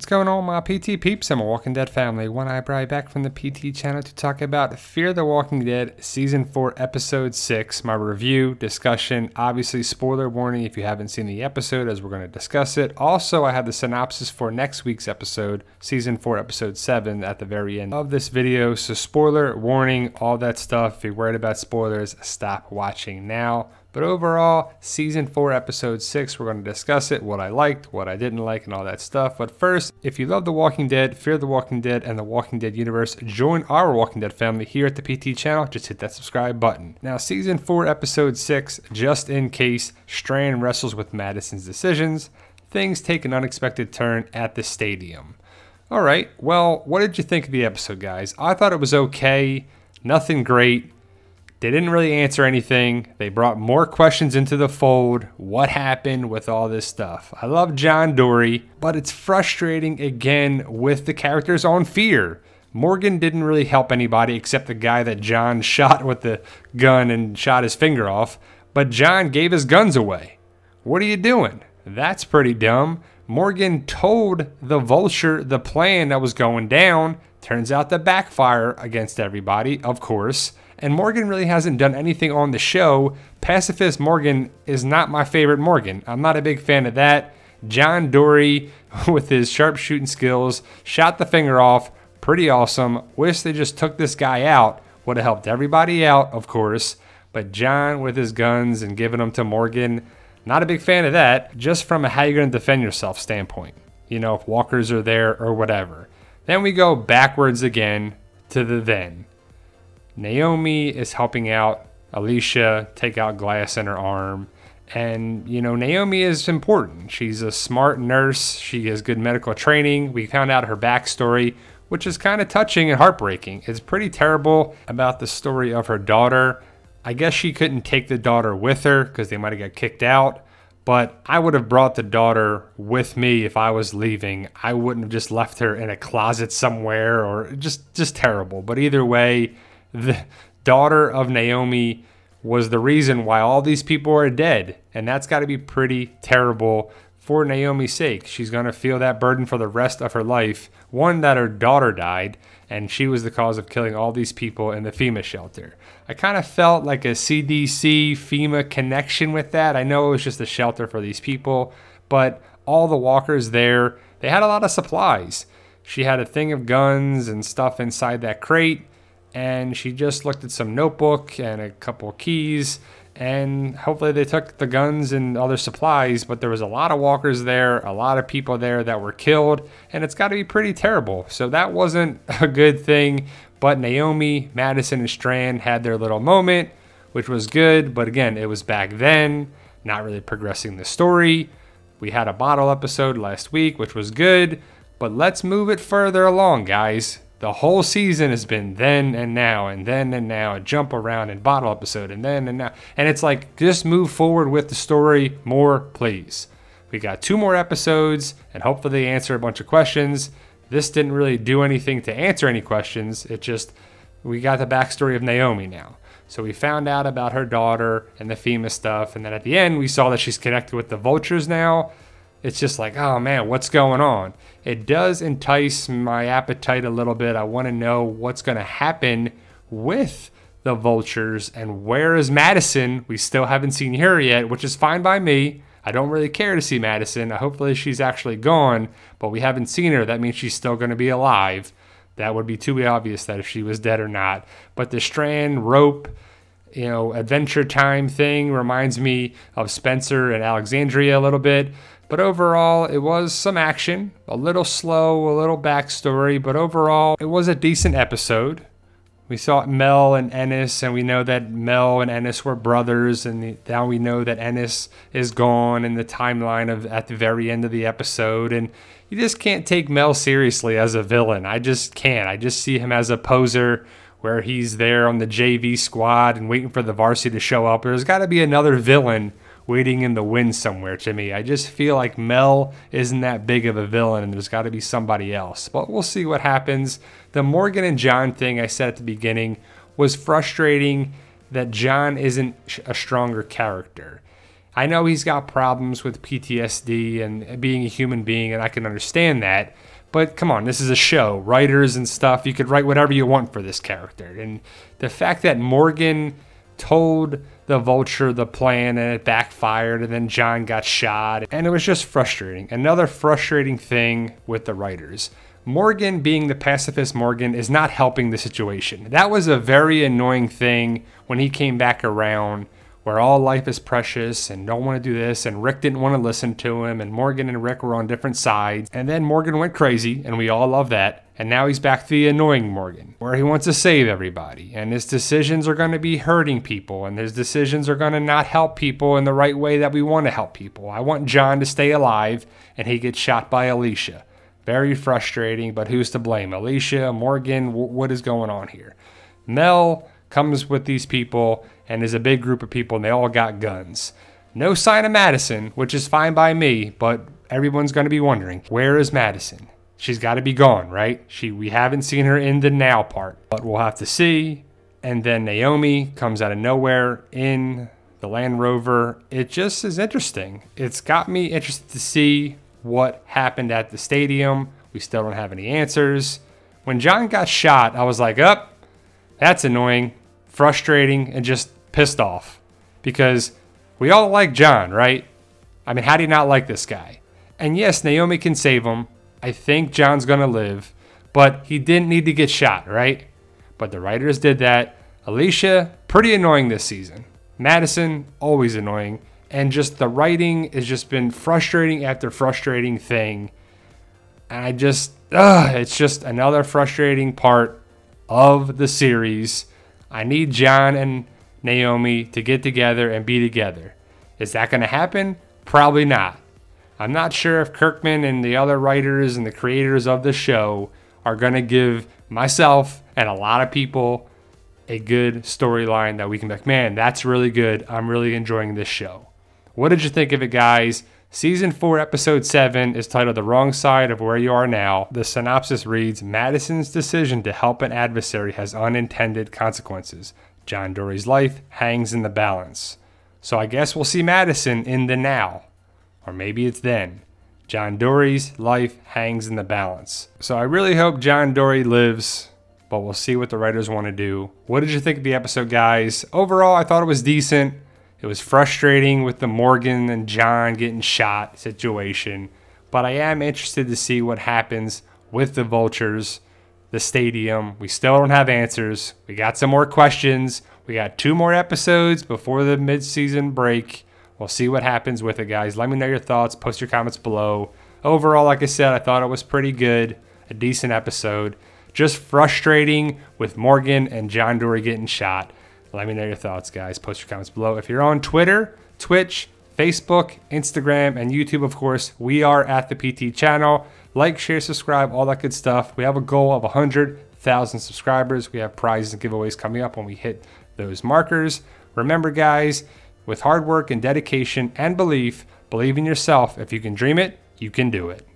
What's going on, my PT peeps and my Walking Dead family? One Eyebrow back from the PT channel to talk about Fear the Walking Dead Season 4 Episode 6, my review, discussion, obviously spoiler warning if you haven't seen the episode as we're going to discuss it. Also, I have the synopsis for next week's episode, Season 4 Episode 7 at the very end of this video. So spoiler warning, all that stuff. If you're worried about spoilers, stop watching now. But overall, Season 4, Episode 6, we're going to discuss it, what I liked, what I didn't like, and all that stuff. But first, if you love The Walking Dead, Fear the Walking Dead, and The Walking Dead universe, join our Walking Dead family here at the PT channel. Just hit that subscribe button. Now, Season 4, Episode 6, just in case, Strand wrestles with Madison's decisions. Things take an unexpected turn at the stadium. All right, well, what did you think of the episode, guys? I thought it was okay, nothing great. They didn't really answer anything. They brought more questions into the fold. What happened with all this stuff? I love John Dorie, but it's frustrating again with the characters on Fear. Morgan didn't really help anybody except the guy that John shot with the gun and shot his finger off. But John gave his guns away. What are you doing? That's pretty dumb. Morgan told the Vulture the plan that was going down. Turns out to backfire against everybody, of course. And Morgan really hasn't done anything on the show. Pacifist Morgan is not my favorite Morgan. I'm not a big fan of that. John Dorie, with his sharpshooting skills, shot the finger off. Pretty awesome. Wish they just took this guy out. Would have helped everybody out, of course. But John with his guns and giving them to Morgan, not a big fan of that. Just from a how you're going to defend yourself standpoint. You know, if walkers are there or whatever. Then we go backwards again to the then. Naomi is helping out Alicia take out glass in her arm. And, you know, Naomi is important. She's a smart nurse. She has good medical training. We found out her backstory, which is kind of touching and heartbreaking. It's pretty terrible about the story of her daughter. I guess she couldn't take the daughter with her because they might have got kicked out. But I would have brought the daughter with me if I was leaving. I wouldn't have just left her in a closet somewhere or just terrible. But either way, the daughter of Naomi was the reason why all these people are dead. And that's got to be pretty terrible for Naomi's sake. She's going to feel that burden for the rest of her life. One, that her daughter died, and she was the cause of killing all these people in the FEMA shelter. I kind of felt like a CDC FEMA connection with that. I know it was just a shelter for these people, but all the walkers there, they had a lot of supplies. She had a thing of guns and stuff inside that crate. And she just looked at some notebook and a couple of keys, and hopefully they took the guns and other supplies, but there was a lot of walkers there, a lot of people there that were killed, and it's got to be pretty terrible. So that wasn't a good thing, but Naomi, Madison, and Strand had their little moment, which was good, but again, it was back then, not really progressing the story. We had a bottle episode last week, which was good, but let's move it further along, guys. The whole season has been then and now and then and now, a jump around and bottle episode and then and now. And it's like, just move forward with the story more, please. We got 2 more episodes and hopefully they answer a bunch of questions. This didn't really do anything to answer any questions. It just, we got the backstory of Naomi now. So we found out about her daughter and the FEMA stuff. And then at the end, we saw that she's connected with the Vultures now. It's just like, oh man, what's going on? It does entice my appetite a little bit. I want to know what's going to happen with the Vultures and where is Madison? We still haven't seen her yet, which is fine by me. I don't really care to see Madison. Hopefully she's actually gone, but we haven't seen her. That means she's still going to be alive. That would be too obvious that if she was dead or not. But the Strand rope, you know, Adventure Time thing reminds me of Spencer and Alexandria a little bit. But overall, it was some action, a little slow, a little backstory, but overall, it was a decent episode. We saw Mel and Ennis, and we know that Mel and Ennis were brothers, and now we know that Ennis is gone in the timeline of at the very end of the episode, and you just can't take Mel seriously as a villain. I just can't. I just see him as a poser where he's there on the JV squad and waiting for the varsity to show up. There's got to be another villain waiting in the wings somewhere to me. I just feel like Mel isn't that big of a villain and there's got to be somebody else. But we'll see what happens. The Morgan and John thing I said at the beginning was frustrating that John isn't a stronger character. I know he's got problems with PTSD and being a human being, and I can understand that. But come on, this is a show. Writers and stuff, you could write whatever you want for this character. And the fact that Morgan told the Vulture the plan and it backfired and then John got shot, and it was just frustrating. Another frustrating thing with the writers. Morgan being the pacifist Morgan is not helping the situation. That was a very annoying thing when he came back around, where all life is precious and don't want to do this, and Rick didn't want to listen to him, and Morgan and Rick were on different sides, and then Morgan went crazy, and we all love that, and now he's back to the annoying Morgan, where he wants to save everybody, and his decisions are going to be hurting people, and his decisions are going to not help people in the right way that we want to help people. I want John to stay alive, and he gets shot by Alicia. Very frustrating, but who's to blame? Alicia, Morgan, what is going on here? Mel comes with these people, and is a big group of people, and they all got guns. No sign of Madison, which is fine by me, but everyone's going to be wondering, where is Madison? She's got to be gone, right? We haven't seen her in the now part, but we'll have to see. And then Naomi comes out of nowhere in the Land Rover. It just is interesting. It's got me interested to see what happened at the stadium. We still don't have any answers. When John got shot, I was like, that's annoying, frustrating, and just pissed off, because we all like John, right? I mean, how do you not like this guy? And yes, Naomi can save him. I think John's gonna live, but he didn't need to get shot, right? But the writers did that. Alicia, pretty annoying this season. Madison, always annoying. And just the writing has just been frustrating after frustrating thing. And it's just another frustrating part of the series. I need John and Naomi to get together and be together. Is that going to happen? Probably not. I'm not sure if Kirkman and the other writers and the creators of the show are going to give myself and a lot of people a good storyline that we can be like, man, that's really good. I'm really enjoying this show. What did you think of it, guys? Season 4, Episode 7 is titled The Wrong Side of Where You Are Now. The synopsis reads, Madison's decision to help an adversary has unintended consequences. John Dorie's life hangs in the balance. So I guess we'll see Madison in the now. Or maybe it's then. John Dorie's life hangs in the balance. So I really hope John Dorie lives, but we'll see what the writers want to do. What did you think of the episode, guys? Overall, I thought it was decent. It was frustrating with the Morgan and John getting shot situation, but I am interested to see what happens with the Vultures, the stadium. We still don't have answers. We got some more questions. We got 2 more episodes before the mid-season break. We'll see what happens with it, guys. Let me know your thoughts. Post your comments below. Overall, like I said, I thought it was pretty good. A decent episode. Just frustrating with Morgan and John Dorie getting shot. Let me know your thoughts, guys. Post your comments below. If you're on Twitter, Twitch, Facebook, Instagram, and YouTube, of course, we are at the PT channel. Like, share, subscribe, all that good stuff. We have a goal of 100,000 subscribers. We have prizes and giveaways coming up when we hit those markers. Remember, guys, with hard work and dedication and belief, believe in yourself. If you can dream it, you can do it.